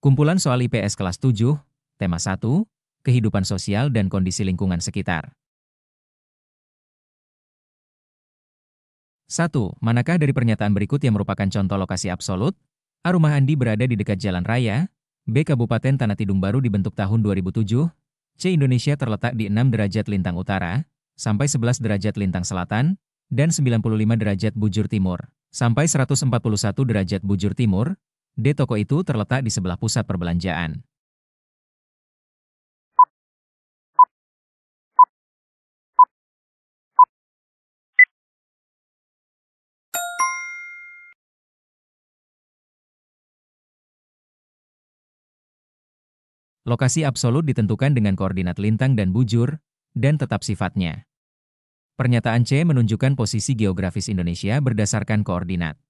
Kumpulan soal IPS kelas 7, tema 1, kehidupan sosial dan kondisi lingkungan sekitar. 1. Manakah dari pernyataan berikut yang merupakan contoh lokasi absolut? A. Rumah Andi berada di dekat jalan raya. B. Kabupaten Tanah Tidung Baru dibentuk tahun 2007. C. Indonesia terletak di 6 derajat lintang utara, sampai 11 derajat lintang selatan, dan 95 derajat bujur timur, sampai 141 derajat bujur timur. D. Toko itu terletak di sebelah pusat perbelanjaan. Lokasi absolut ditentukan dengan koordinat lintang dan bujur, dan tetap sifatnya. Pernyataan C menunjukkan posisi geografis Indonesia berdasarkan koordinat.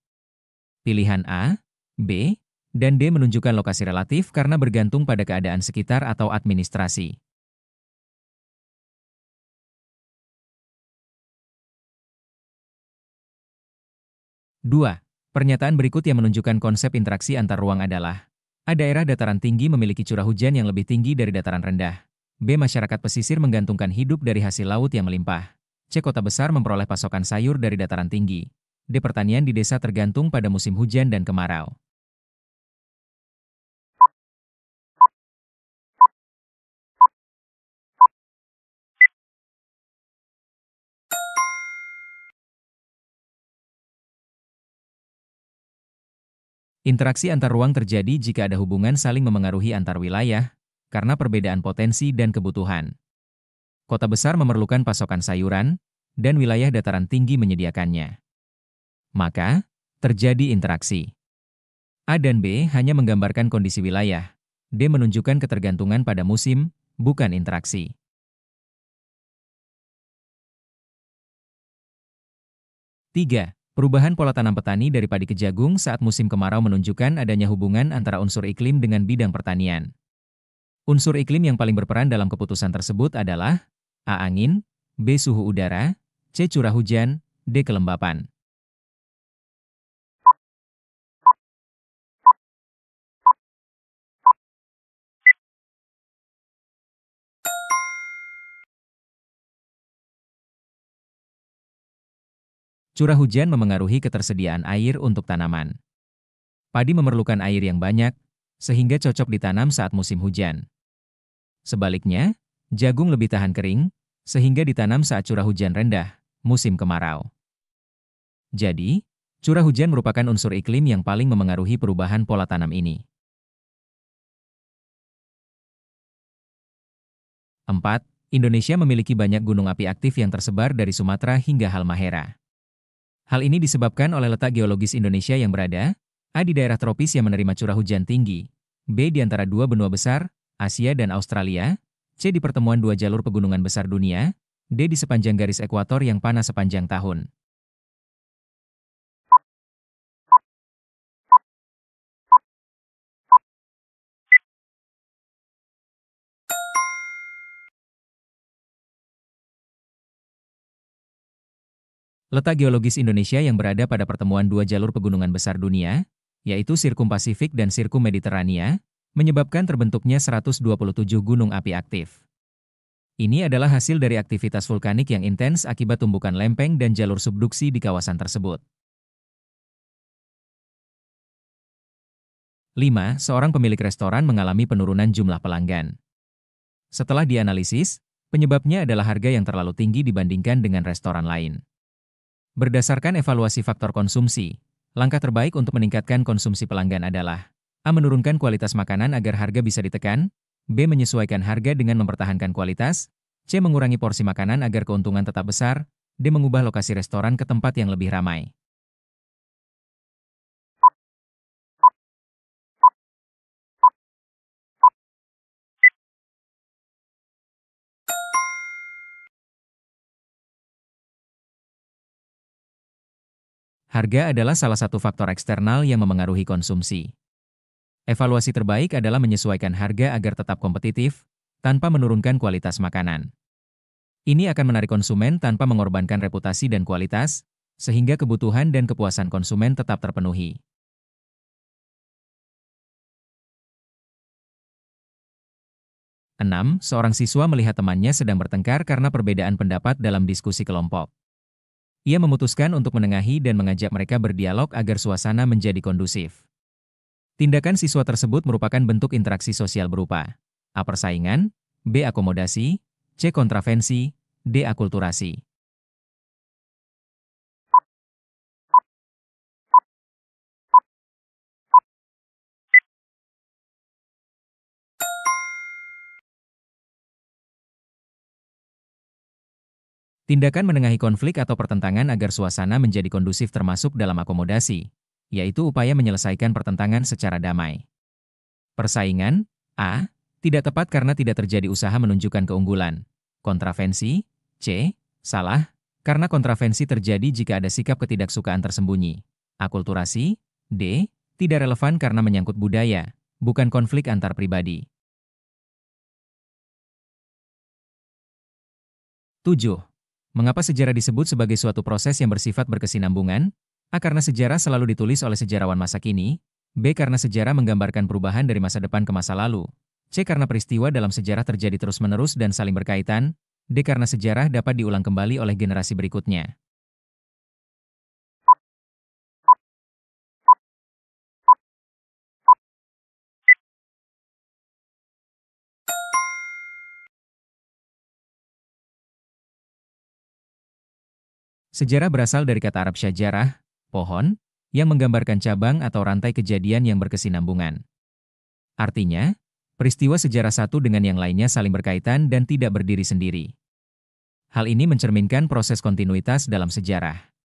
Pilihan A, B, dan D menunjukkan lokasi relatif karena bergantung pada keadaan sekitar atau administrasi. 2. Pernyataan berikut yang menunjukkan konsep interaksi antar ruang adalah: A. Daerah dataran tinggi memiliki curah hujan yang lebih tinggi dari dataran rendah. B. Masyarakat pesisir menggantungkan hidup dari hasil laut yang melimpah. C. Kota besar memperoleh pasokan sayur dari dataran tinggi. D. Pertanian di desa tergantung pada musim hujan dan kemarau. Interaksi antar ruang terjadi jika ada hubungan saling memengaruhi antar wilayah, karena perbedaan potensi dan kebutuhan. Kota besar memerlukan pasokan sayuran, dan wilayah dataran tinggi menyediakannya. Maka, terjadi interaksi. A dan B hanya menggambarkan kondisi wilayah. D menunjukkan ketergantungan pada musim, bukan interaksi. 3. Perubahan pola tanam petani dari padi ke jagung saat musim kemarau menunjukkan adanya hubungan antara unsur iklim dengan bidang pertanian. Unsur iklim yang paling berperan dalam keputusan tersebut adalah A. Angin, B. Suhu udara, C. Curah hujan, D. Kelembapan. Curah hujan memengaruhi ketersediaan air untuk tanaman. Padi memerlukan air yang banyak, sehingga cocok ditanam saat musim hujan. Sebaliknya, jagung lebih tahan kering, sehingga ditanam saat curah hujan rendah, musim kemarau. Jadi, curah hujan merupakan unsur iklim yang paling memengaruhi perubahan pola tanam ini. 4. Indonesia memiliki banyak gunung api aktif yang tersebar dari Sumatera hingga Halmahera. Hal ini disebabkan oleh letak geologis Indonesia yang berada A. di daerah tropis yang menerima curah hujan tinggi, B. di antara dua benua besar, Asia dan Australia, C. di pertemuan dua jalur pegunungan besar dunia, D. di sepanjang garis ekuator yang panas sepanjang tahun. Letak geologis Indonesia yang berada pada pertemuan dua jalur pegunungan besar dunia, yaitu Sirkum Pasifik dan Sirkum Mediterania, menyebabkan terbentuknya 127 gunung api aktif. Ini adalah hasil dari aktivitas vulkanik yang intens akibat tumbukan lempeng dan jalur subduksi di kawasan tersebut. 5. Seorang pemilik restoran mengalami penurunan jumlah pelanggan. Setelah dianalisis, penyebabnya adalah harga yang terlalu tinggi dibandingkan dengan restoran lain. Berdasarkan evaluasi faktor konsumsi, langkah terbaik untuk meningkatkan konsumsi pelanggan adalah A. Menurunkan kualitas makanan agar harga bisa ditekan, B. Menyesuaikan harga dengan mempertahankan kualitas, C. Mengurangi porsi makanan agar keuntungan tetap besar, D. Mengubah lokasi restoran ke tempat yang lebih ramai. Harga adalah salah satu faktor eksternal yang memengaruhi konsumsi. Evaluasi terbaik adalah menyesuaikan harga agar tetap kompetitif, tanpa menurunkan kualitas makanan. Ini akan menarik konsumen tanpa mengorbankan reputasi dan kualitas, sehingga kebutuhan dan kepuasan konsumen tetap terpenuhi. 6. Seorang siswa melihat temannya sedang bertengkar karena perbedaan pendapat dalam diskusi kelompok. Ia memutuskan untuk menengahi dan mengajak mereka berdialog agar suasana menjadi kondusif. Tindakan siswa tersebut merupakan bentuk interaksi sosial berupa A. Persaingan, B. Akomodasi, C. Kontravensi, D. Akulturasi. Tindakan menengahi konflik atau pertentangan agar suasana menjadi kondusif termasuk dalam akomodasi, yaitu upaya menyelesaikan pertentangan secara damai. Persaingan, A. Tidak tepat karena tidak terjadi usaha menunjukkan keunggulan. Kontravensi, C. Salah, karena kontravensi terjadi jika ada sikap ketidaksukaan tersembunyi. Akulturasi, D. Tidak relevan karena menyangkut budaya, bukan konflik antar pribadi. 7. Mengapa sejarah disebut sebagai suatu proses yang bersifat berkesinambungan? A. Karena sejarah selalu ditulis oleh sejarawan masa kini. B. Karena sejarah menggambarkan perubahan dari masa depan ke masa lalu. C. Karena peristiwa dalam sejarah terjadi terus-menerus dan saling berkaitan. D. Karena sejarah dapat diulang kembali oleh generasi berikutnya. Sejarah berasal dari kata Arab syajarah, pohon, yang menggambarkan cabang atau rantai kejadian yang berkesinambungan. Artinya, peristiwa sejarah satu dengan yang lainnya saling berkaitan dan tidak berdiri sendiri. Hal ini mencerminkan proses kontinuitas dalam sejarah.